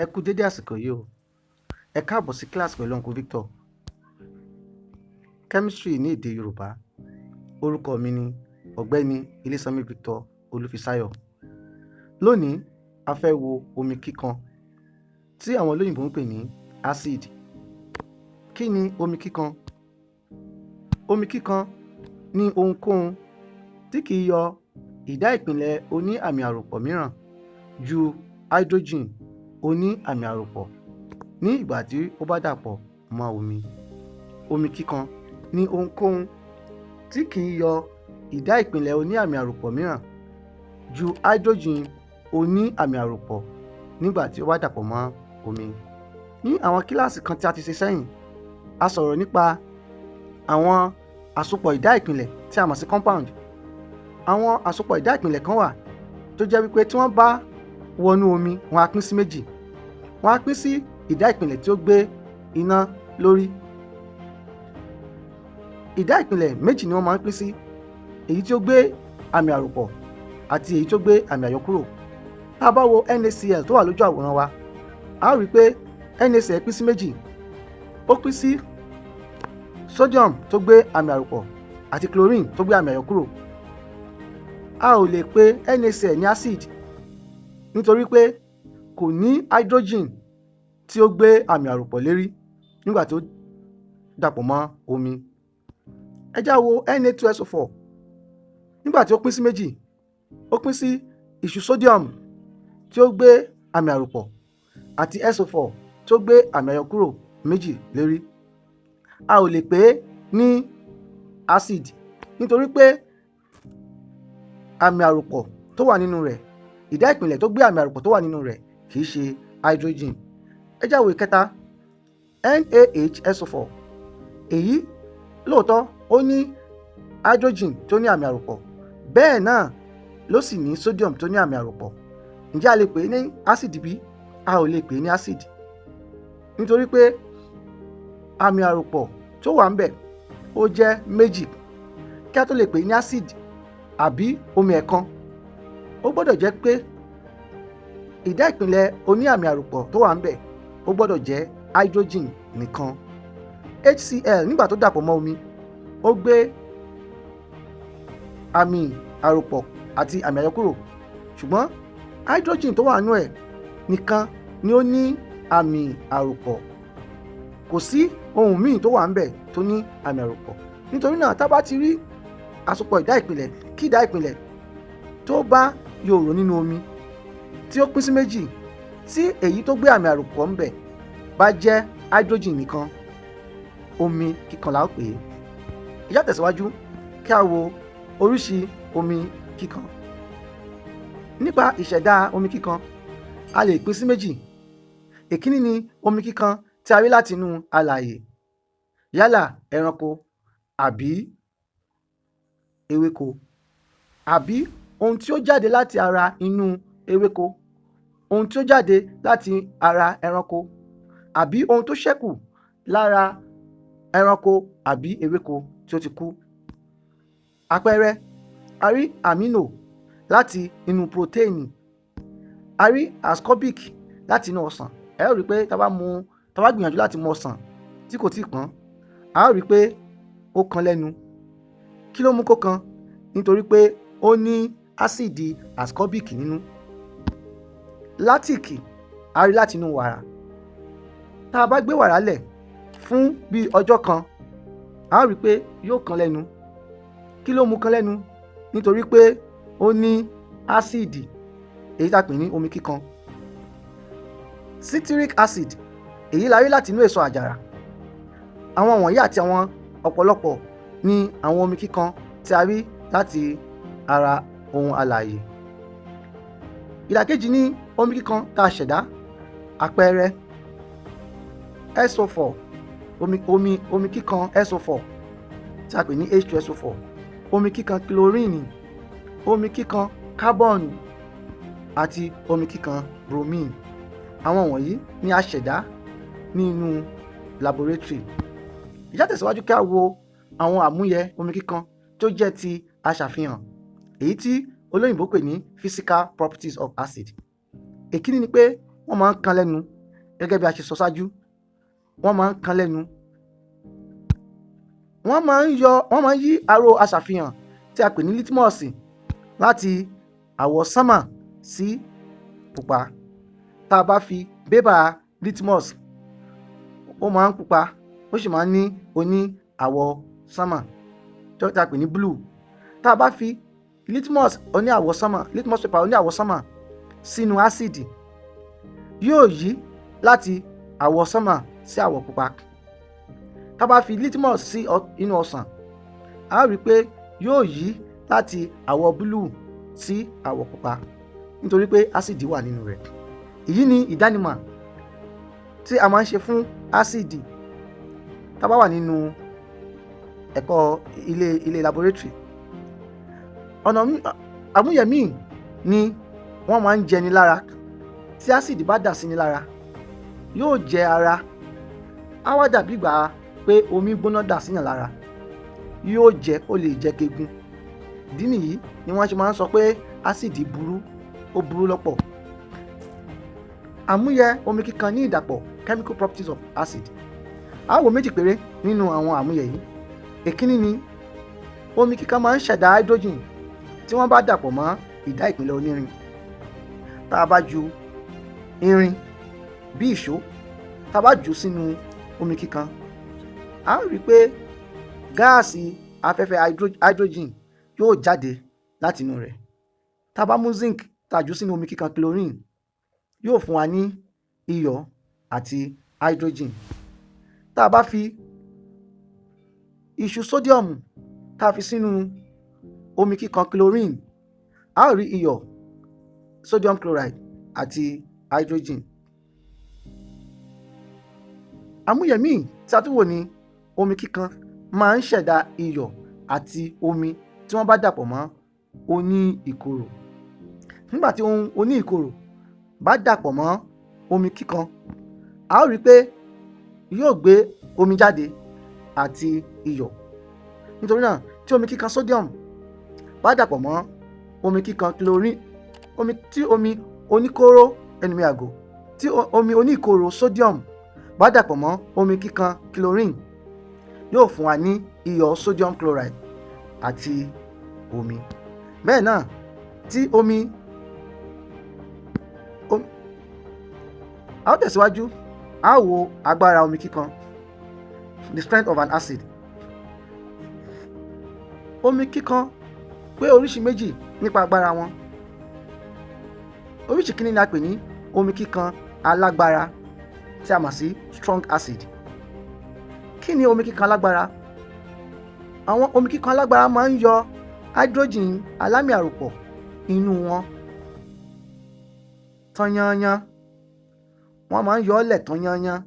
Ẹ kú dédé àsìkò yìí o. Ẹ káàbọ̀ sí kíláàsì pẹ̀lú Uncle Victor. Chemistry ní èdè Yorùbá. Orúkọ mi ni Ọ̀gbẹ́ni Ilésanmí Victor Olúfisáyọ̀. Lónìí, a fẹ́ wo omi kíkan tí àwọn olóyìnbó ń pè ní acid. Kí ni omi kíkan? Omi kíkan ní ohunkóhun tí kìí yọ ìdá ìpìlẹ̀ oní àmì àròpọ̀ mìíràn ju hydrogen oní àmì àròpọ̀ ní ìgbà tí ó bá dàpọ̀ mọ́ omi. Omi kíkan ní ohunkóhun tí kìí yọ ìdá ìpìlẹ̀ oní àmì àròpọ̀ mìíràn ju hydrogen oní àmì àròpọ̀ nígbà tí ó bá dàpọ̀ mọ́ omi. Ní àwọn kíláàsì kan tí a ti ṣe sẹ́yìn, a sọ̀rọ̀ nípa àwọn àsopọ̀ ìdá ìpìlẹ̀ tí a mọ̀ sí compound. Àwọn àsopọ̀ ìdá ìpìlẹ̀ kan wà tó jẹ́ wípé tí wọ́n bá wọnú omi, wọ́n á pín sí méjì. Wọ́n á pín sí ìdá ìpìlẹ̀ tí ó gbé iná lórí. Ìdá ìpìlẹ̀ méjì ni wọ́n máa ń pín sí, èyí tí ó gbé àmì àròpọ̀ àti èyí tó gbé àmì àyọkúrò. Tá a bá wo NaCl tó wà lójú àwòrán wa, a ó rí i pé NaCl pín sí méjì. Ó pín sí sodium tó gbé àmì àròpọ̀ àti chlorine tó gbé àmì àyọkúrò. A ò lè pe NaCl ní acid nítorí pé kò ní hydrogen tí ó gbé àmì àròpọ̀ lérí nígbà tó dàpọ̀ mọ́ omi. Ẹ já wo Na2SO4. Nígbà tí ó pín sí méjì, ó pín sí ìṣù sodium tí ó gbé àmì àròpọ̀ àti SO4 tó gbé àmì àyọkúrò méjì lérí. A ò lè pè é ní acid nítorí pé àmì àròpọ̀ tó wà nínú rẹ̀, ìdá ìpìlẹ̀ tó gbé àmì àròpọ̀ tó wà nínú rẹ̀ kìí ṣe hydrogen. Ẹ já wo ìkẹta, NaHSO4. Èyí lóòótọ́ ó ní hydrogen tó ní àmì àròpọ̀, bẹ́ẹ̀ náà ló sì ní sodium tó ní àmì àròpọ̀. Ǹjẹ́ a lè pè é ní acid bí? A ò lè pè é ní acid nítorí pé àmì àròpọ̀ tó wà ń bẹ̀ ó jẹ́ méjì. Kí a tó lè pè é ní acid àbí omi ẹ̀kan, ó gbọ́dọ̀ jẹ́ pé ìdá ìpìlẹ̀ oní àmì àròpọ̀ tó wà ń bẹ̀ ó gbọ́dọ̀ jẹ́ hydrogen nìkan. HCl nígbà tó dàpọ̀ mọ́ omi, ó gbé àmì àròpọ̀ àti àmì àyọkúrò, ṣùgbọ́n hydrogen tó wà nínú ẹ̀ nìkan ni ó ní àmì àròpọ̀. Kò sí ohun míì tó wà ń bẹ̀ tó ní àmì àròpọ̀. Nítorí náà, tá bá ti rí àsopọ̀ ìdá ìpìlẹ̀ kí ìdá ìpìlẹ̀ tó bá yòrò nínú omi tí ó pín sí méjì, tí èyí tó gbé àmì àròpọ̀ ń bẹ̀ bá jẹ́ hydrogen nìkan, omi kíkan la ó pè é. Ìyá tẹ̀síwájú kí a wo oríṣi omi kíkan. Nípa ìṣẹ̀dá omi kíkan, a lè pín sí méjì. Èkíní ni omi kíkan tí a rí láti inú alààyè, yálà ẹranko àbí ewéko, àbí ohun tí ó jáde láti ara inú ewéko, ohun tí ó jáde láti ara ẹranko, àbí ohun tó ṣẹ́kù lára ẹranko àbí ewéko tí ó ti kú. Àpẹẹrẹ, a rí amino láti inú protein, a rí ascorbic láti inú ọsàn. Ẹ ó rí pé tá bá gbìyànjú láti mu ọsàn tí kò tíì pọ́n, a ó rí pé ó kan lẹ́nu. Kí ló mú kó kan? Nítorí pé ó ní ásíìdì ascorbic nínú. Lactic a rí láti inú wàrà. Tá a bá gbé wàrà lẹ̀ fún bí ọjọ́ kan, a ó rí pé yóò kan lẹ́nu. Kí ló mú kan lẹ́nu? Nítorí pé ó ní ásíìdì, èyí tá a pè ní omi kíkan. Citric acid, èyí la rí láti inú èso àjàrà. Àwọn wọ̀nyí àti àwọn ọ̀pọ̀lọpọ̀ ni àwọn omi kíkan tí a rí láti ara ohun alààyè. Ìdàkejì ní omi kíkan tá a ṣẹ̀dá. Àpẹẹrẹ, SO4, omi kíkan SO4 tí a pè ní H2SO4, omi kíkan chlorine, omi kíkan carbon àti omi kíkan bromine. Àwọn wọ̀nyí ni a ṣẹ̀dá nínú laboratory. Ìjà tẹ̀síwájú kí a wo àwọn àmúyẹ omi kíkan tó jẹ́ ti aṣàfihàn, èyí tí olóyìnbó pè ní physical properties of acid. Èkíní ni pé wọ́n máa ń kan lẹ́nu gẹ́gẹ́ bí a ṣe sọ ṣáájú, wọ́n máa ń kan lẹ́nu. Wọ́n máa ń yí aró aṣàfihàn tí a pè ní litmus láti àwọ̀ sánmà sí pupa. Tá a bá fi bébà litmus, ó máa ń pupa, ó sì máa ń ní oní àwọ̀ sánmà tí a pè ní blue. Tá a bá fi litmus paper oní àwọ̀ sánmà sínú ásíìdì, yóò yí láti àwọ̀ sánmà sí àwọ̀ pupa. Tá a bá fi litmus sí inú ọsàn, a rí pé yóò yí láti àwọ̀ búlúù sí àwọ̀ pupa nítorí pé ásíìdì wà nínú rẹ̀. Èyí ni ìdánimọ̀ tí a máa ń ṣe fún ásíìdì tá a bá wà nínú ẹ̀kọ́ ilé laboratory. Ọ̀nà àmúyẹ míì ni wọ́n máa ń jẹni lára. Tí ásíìdì bá dà sí ni lára, yóò jẹ ara, á wá dàbí ìgbà pé omi gbóná dà síyàn lára, yóò jẹ, ó lè jẹ kegun. Ìdí nìyí ni wọ́n ṣe máa ń sọ pé ásíìdì burú, ó burú lọ́pọ̀. Àmúyẹ omi kíkan ní ìdàpọ̀, chemical properties of acid. A wò méjì péré nínú àwọn àmúyẹ yìí. Èkíní ni omi kíkan máa ń ṣẹ̀dá hydrogen tí wọ́n bá dàpọ̀ mọ́ ìdá ìpínlẹ̀ onírin. Tá a bá ju irin bí ìṣó, tá a bá jù sínú omi kíkan, a ó rí i pé gáàsì afẹ́fẹ́ hydrogen yóò jáde láti inú rẹ̀. Tá a bá mú zinc tá a jù sínú omi kíkan chlorine, yóò fún wa ní iyọ̀ àti hydrogen. Tá a bá fi ìṣù sodium tá a fi sínú omi kíkan chlorine, a ó rí iyọ̀, sodium chloride àti hydrogen. Àmúyẹ míì tí a tún wò ní omi kíkan máa ń ṣẹ̀dá iyọ̀ àti omi tí wọ́n bá dàpọ̀ mọ́ oní ìkorò. Nígbà tí ohun oní ìkorò bá dàpọ̀ mọ́ omi kíkan, a ó rí i pé yóò gbé omi jáde àti iyọ̀. Nítorí náà, tí omi kíkan sodium bá dàpọ̀ mọ́ omi kíkan chlorine, tí omi oníkóró tí omi oníkorò sodium bá dàpọ̀ mọ́ omi kíkan chlorine, yóò fún wa ní iyọ̀ sodium chloride àti omi. Bẹ́ẹ̀ náà, tí a ó tẹ̀síwájú, a ó wo agbára omi kíkan, the strength of an acid. Omi kíkan pé oríṣi méjì nípa agbára wọn. Oríṣi kìíní ni a pè ní omi kíkan alágbára tí a mọ̀ sí strong acid. Kí ni omi kíkan alágbára? Àwọn omi kíkan alágbára máa ń yọ hydrogen alámì àròpọ̀ inú wọn tán yányán. Wọ́n máa ń yọ ọ́ lẹ̀ tán yányán.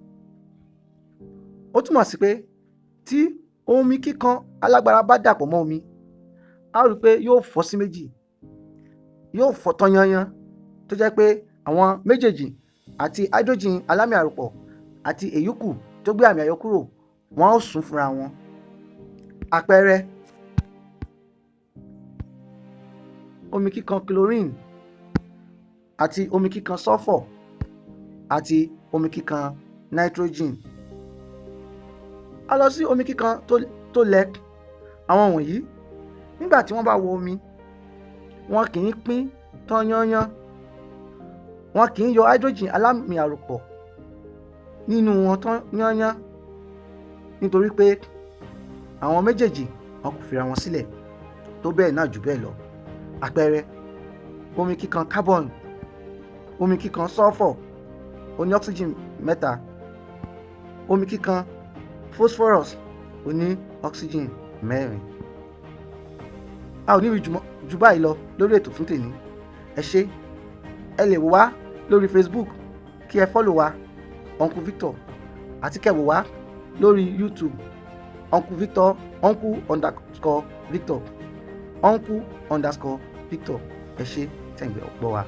Ó túmọ̀ sí pé tí omi kíkan alágbára bá dàpọ̀ mọ́ omi, a ó rí i pé yóò fọ́ sí méjì, yóò fọ́ tán yányán, tó jẹ́ pé àwọn méjèèjì àti hydrogen alámì àròpọ̀ àti èyíkù tó gbé àmì àyọkúrò, wọ́n ó sún fúnra wọn. Àpẹẹrẹ: omi kíkan chlorine àti omi kíkan sulfur àti omi kíkan nitrogen. A lọ sí omi kíkan tó lẹ. Àwọn wọ̀nyí, nígbà tí wọ́n bá wọ omi, wọn kì í pín tán yányán, wọn kì í yọ hydrogen alámì àròpọ̀ nínú wọn tán yányán, nítorí pé àwọn méjèèjì wọn kò fira wọn sílẹ̀ tó bẹ́ẹ̀ náà jù bẹ́ẹ̀ lọ. Àpẹẹrẹ: omi kíkan carbon, omi kíkan sulfur oní oxygen 3, omi kíkan phosphorus oní oxygen 4. A ò ní rí jù báyìí lọ lórí ètò fún tèmi. Ẹ ṣé. Ẹ lè wò wá lórí Facebook, kí ẹ follow wa Uncle Victor, àti kẹ́ wò wá lórí YouTube Uncle Victor, Uncle_Victor. Ẹ ṣé tẹ́ ń gbọ́ wa.